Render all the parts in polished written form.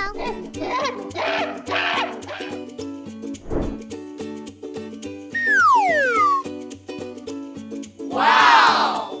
Wow! Wow!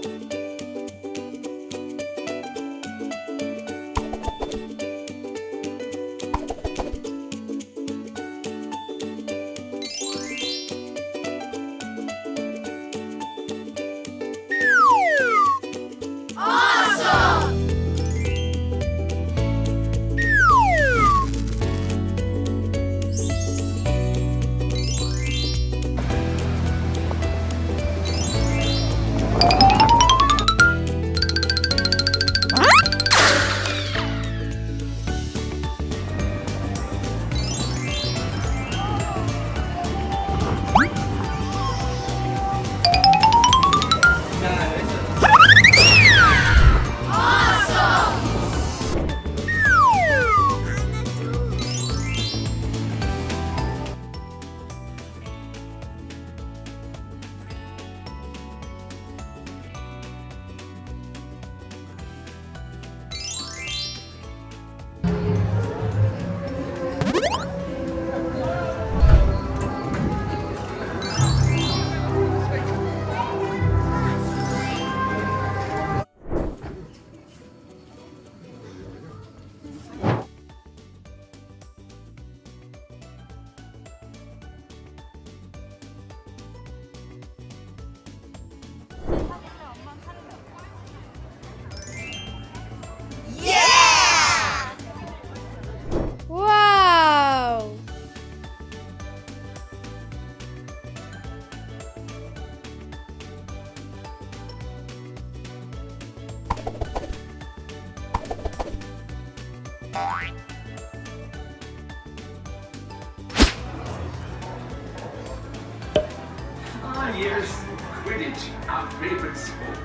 Yes, Quidditch, our favorite sport.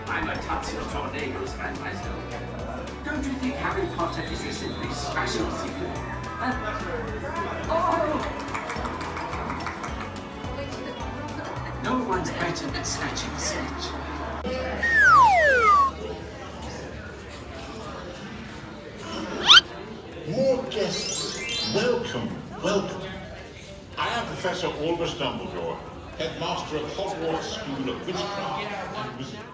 I'm a Tatsu Tornadoes fan myself. Don't you think Harry Potter is a simply special secret? No one's better at snatching snitch. More guests. Welcome, welcome. I am Professor Albus Dumbledore, headmaster of Hogwarts School of Witchcraft and Wizardry.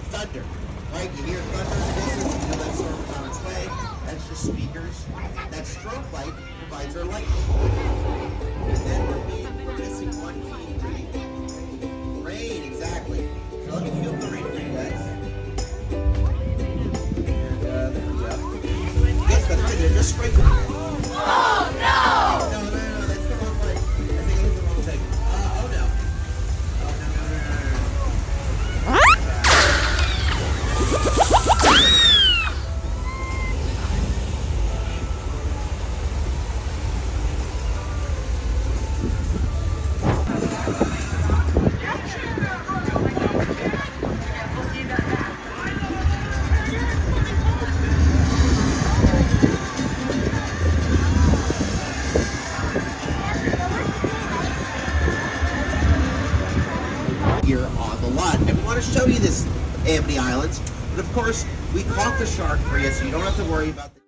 Thunder, right? You hear thunder, whistles, you know that storm's on its way. That's just speakers. That strobe light provides our light. And then we're missing one key ingredient. Rain, exactly. So let me feel the rain for you guys. And there we go. Yes, that's right. They're just sprinkling it. Oh no! No, that's the wrong light. I think want to show you this Amity Islands, but of course, we caught the shark for you, so you don't have to worry about the...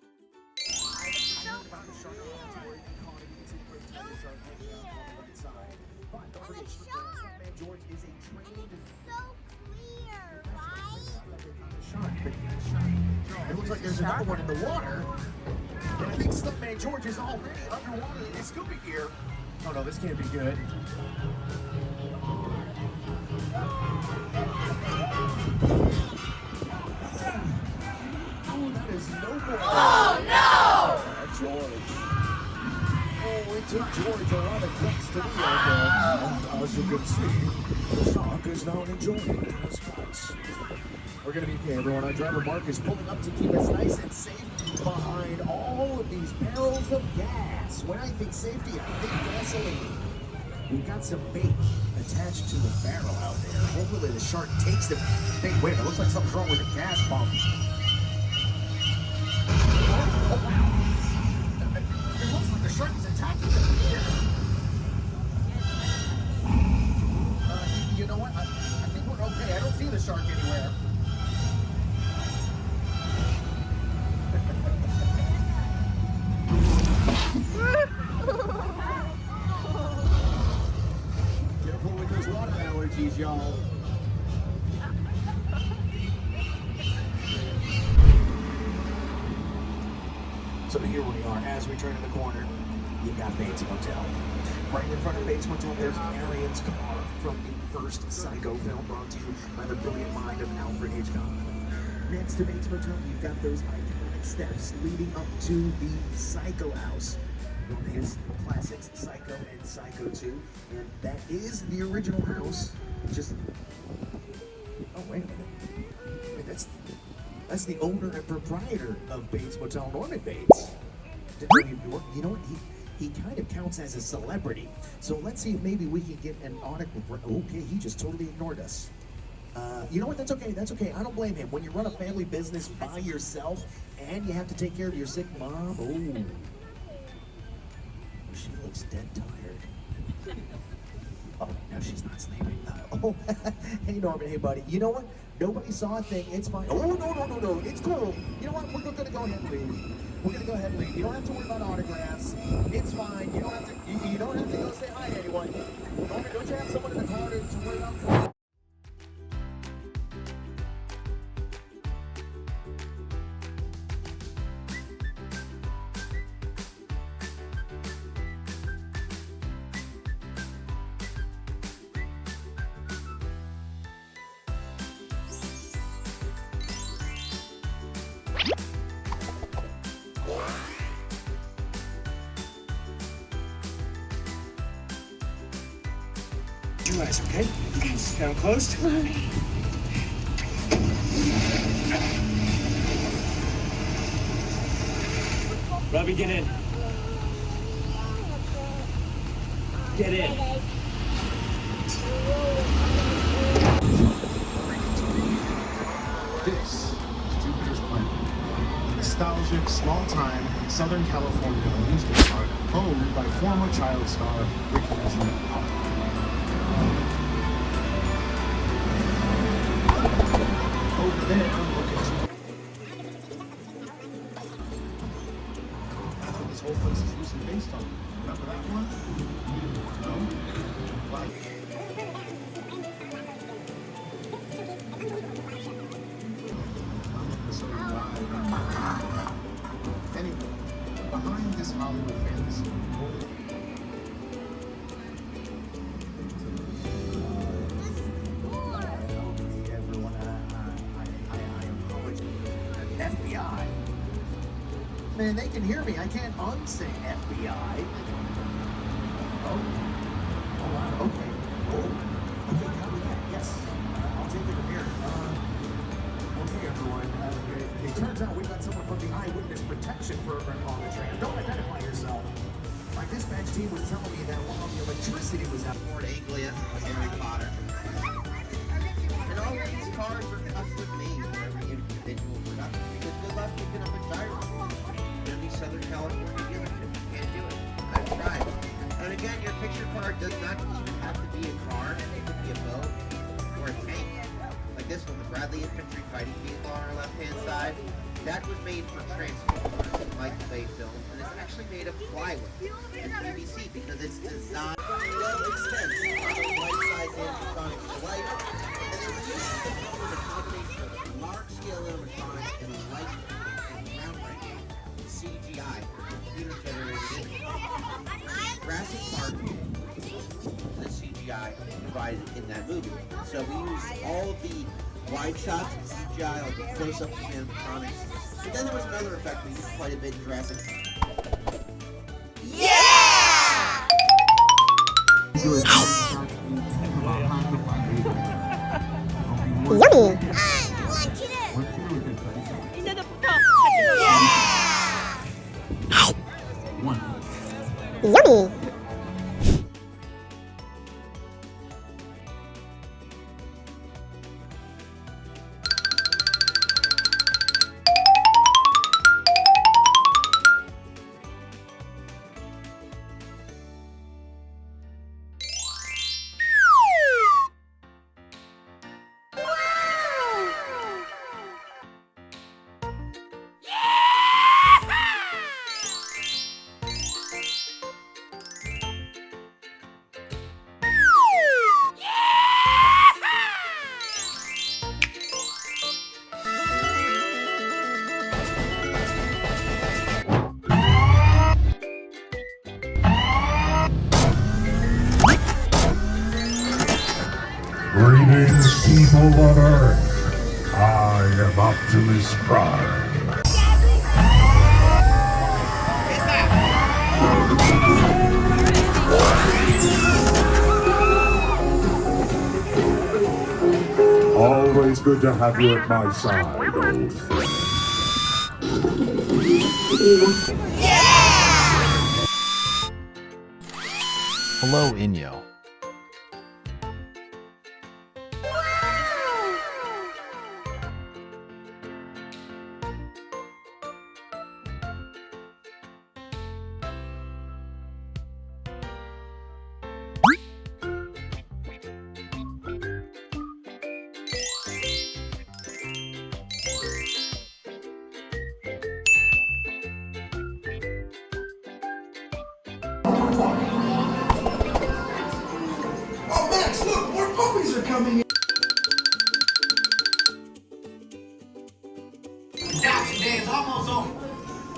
It looks like there's another one in the water. And I think Stuntman George is already underwater in his scuba gear. Oh no, this can't be good. Oh, that is no more. Oh no! George. Oh, it took George a lot of guts to do that there. And as you can see, the shark is now enjoying his guts. We're going to be okay, everyone. Our driver Mark is pulling up to keep us nice and safe behind all of these barrels of gas. When I think safety, I think gasoline. We've got some bait attached to the barrel out there. Hopefully the shark takes them. Hey, wait, it looks like something's wrong with the gas pump. Oh, wow. It looks like the shark is attacking the gear. You know what? I think we're okay. I don't see the shark anywhere. Careful with those water allergies, y'all. So here we are, as we turn in the corner, you've got Bates Motel. Right in front of Bates Motel, there's Marion's car from the first Psycho film brought to you by the brilliant mind of Alfred Hitchcock. Next to Bates Motel, you've got those iconic steps leading up to the Psycho house. One of his classics, Psycho and Psycho 2. And that is the original house. Just... Oh, wait a minute. Wait, that's the owner and proprietor of Bates Motel, Norman Bates. You know what? He kind of counts as a celebrity. So let's see if maybe we can get an autograph. Okay, he just totally ignored us. You know what? That's okay. That's okay. I don't blame him. When you run a family business by yourself and you have to take care of your sick mom, oh, she looks dead tired. Oh, no, she's not sleeping. Hey, Norman. Hey, buddy. You know what? Nobody saw a thing. It's fine. Oh, no. It's cool. You know what? We're going to go ahead and leave. We're going to go ahead and leave. You don't have to worry about autographs. It's fine. You don't have to. You don't have to go say hi to anyone. Norman, don't you have someone in the car to worry about? Your eyes, okay? Okay. Down closed. Robbie, get in. Get in. This is Jupiter's Planet, a nostalgic, small-time Southern California amusement park owned by former child star Ricky Jr. Over there, look at that's what this whole place is loosely based on. Remember that one? No? Like... Anyway, behind this Hollywood fantasy, Everyone, I apologize. FBI. Man, they can hear me. I can't unsay FBI. Oh, wow. Okay. Oh, okay. Copy that. Yes, I'll take it from here. Okay, everyone. It turns out we've got someone from the Eyewitness Protection Program on the train. Don't identify yourself. My dispatch team was telling me that while the electricity was out. Ford Anglia of Harry Potter. And all of these cars are custom made for every individual production because good luck picking up a gyro in any Southern California dealership. You can't do it. I've tried. And again, your picture car does not even have to be a car. It could be a boat or a tank. Bradley infantry fighting vehicle on our left-hand side. That was made for Transformers, Michael Bay film, and it's actually made of plywood and PVC because it's designed well extends life-size animatronics to life, and then uses the film as a combination of large-scale animatronics and light and groundbreaking CGI for computer-generated images. Jurassic Park, the CGI provided in that movie. So we used all of the wide shots and CGI, all the close-ups and animatronics. But then there was another effect we used quite a bit in Jurassic. Yummy. Yummy. Greetings, people on Earth. I am Optimus Prime. Always good to have you at my side, old friend. Hello, Inyo. Oh, Max, look, more puppies are coming in. Adoption day is almost over.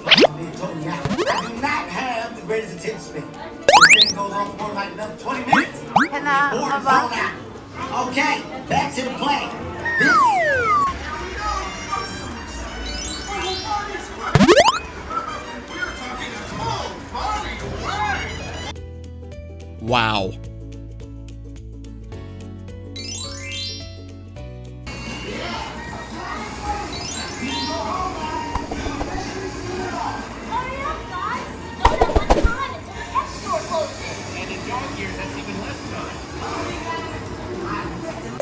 I'm being totally out. I do not have the greatest attention span. This thing goes on for more like another 20 minutes. Bored and thrown out. Okay, back to the plan. Wow.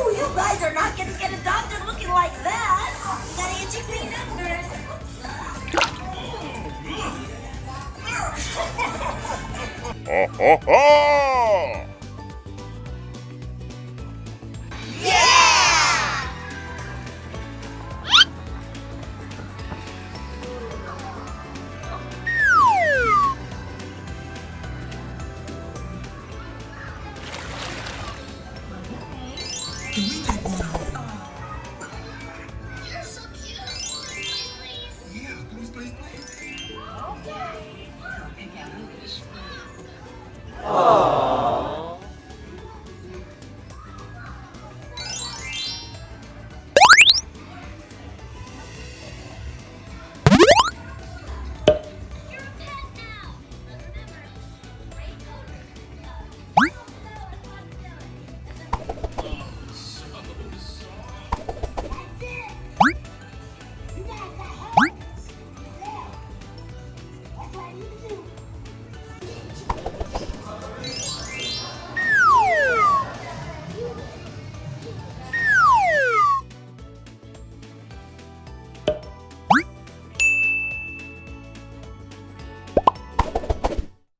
Oh, you guys are not going to get adopted looking like that. You gotta get your cleaned up first. Ho, ho, ho! Can we take